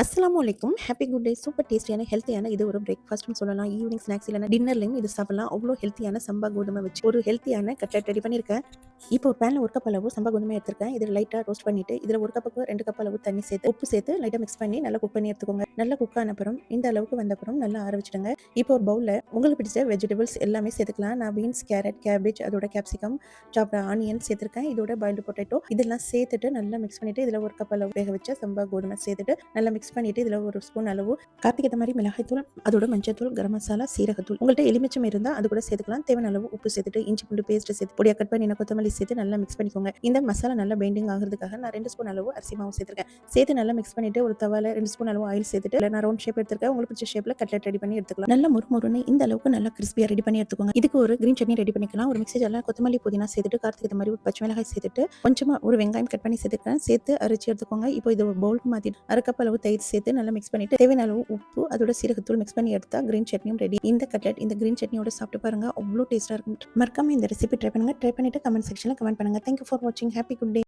அஸ்ஸலாமு அலைக்கும். Happy good day. Super டேஸ்டியான, ஹெல்த்தியான இது ஒரு பிரேக்ஃபாஸ்ட்னு சொல்லலாம். ஈவினிங் ஸ்நாக்ஸ் இல்லைனா டின்னர்லயும் இது சாப்பிடலாம். அவ்வளோ ஹெல்த்தியான சம்பா கோதுமை வச்சு ஒரு ஹெல்த்தியான கட்லெட் ரெடி பண்ணியிருக்கேன். இப்போ ஒரு பேன்ல 1 கப் அளவு சம்பா கோதுமை எடுத்திருக்கேன். இதில் லைட்டா ரோஸ்ட் பண்ணிட்டு, இதில் 1 கப்புக்கு 2 கப் அளவு தண்ணி சேர்த்து, உப்பு சேர்த்து லைட்டா மிக்ஸ் பண்ணி நல்லா குக் பண்ணி எடுத்துக்கோங்க. நல்லா குக் ஆன அப்புறம் இந்த அளவுக்கு வந்த அப்புறம் நல்லா ஆற வச்சுடுங்க. இப்போ ஒரு பவுல்ல உங்களுக்கு பிடிச்ச வெஜிடபிள்ஸ் எல்லாமே சேர்த்துக்கலாம். நான் பீன்ஸ், கேரட், கேபேஜ், அதோட கேப்சிகம், சாப்ட் ஆனியன் சேர்த்திருக்கேன். இதோட பாயில்டு பொட்டேட்டோ இதெல்லாம் சேர்த்துட்டு நல்லா மிக்ஸ் பண்ணிட்டு, இதில் 1 கப் அளவு வேக வச்ச சம்பா கோதுமை சேர்த்துட்டு நல்லா மிக்ஸ் பண்ணிட்டு, இதில் 1 ஸ்பூன் அளவு காரத்துக்கு ஏத்த மாரி மிளகாய்த்தூள், அதோட மஞ்சள்தூள், கரம் மசாலா, சீரகத்தூள். உங்கள்ட்ட எலுமிச்சம் இருந்தா அது கூட சேர்த்துக்கலாம். தேவையான அளவு உப்பு சேர்த்துட்டு, இஞ்சி பூண்டு பேஸ்ட் சேர்த்து, பொடியா கட் பண்ணின கொத்தமல்லி சேர்த்து நல்லா மிக்ஸ் பண்ணிக்கோங்க. இந்த மசாலா நல்லா பெயிண்டிங் ஆகுறதுக்காக நான் 2 ஸ்பூன் அளவு அரிசி மாவு சேர்த்திருக்கேன். சேர்த்து நல்லா மிக்ஸ் பண்ணிட்டு, ஒரு தவால 2 ஸ்பூன் அளவு ஆயில் சேர்த்துட்டு, நான் ரவுண்ட் ஷேப் எடுத்திருக்கேன். உங்களுக்கு பிடிச்ச ஷேப்ல கட்லெட் ரெடி பண்ணி எடுத்துக்கலாம். நல்லா மொறுமொறுன்னு இந்த அளவுக்கு நல்லா கிறிஸ்பியா ரெடி பண்ணி எடுத்துக்கோங்க. இதுக்கு ஒரு கிரீன் சட்னி ரெடி பண்ணிக்கலாம். ஒரு மிக்ஸி ஜார்ல கொத்தமல்லி, புதினா சேர்த்துட்டு, காரத்துக்கு ஏத்த மாரி பச்சை மிளகாய் சேர்த்துட்டு, கொஞ்சமா ஒரு வெங்காயம் கட் பண்ணி சேர்த்துக்கிறேன். சேர்த்து அரைச்சு எடுத்துக்கோங்க. இப்போ இது ஒரு பவுலுக்கு மாத்திட்டு 1/2 கப் அளவு தயிர் சேர்த்து நல்லா மிக்ஸ் பண்ணிட்டு, தேவையான அளவு உப்பு, அதோட சீரகத்தூள் மிக்ஸ் பண்ணி எடுத்தா கிரீன் சட்னியும் ரெடி. இந்த கட்லெட் இந்த கிரீன் சட்னியோட சாப்பிட்டு பாருங்க. அவ்வளோ டேஸ்டா இருக்கும். மறக்காம இந்த ரெசிபி ட்ரை பண்ணுங்க. ட்ரை பண்ணிட்டு கமெண்ட் செக்ஷன்ல கமெண்ட் பண்ணுங்க. தேங்க் யூ ஃபார் வாட்சிங். Happy good day.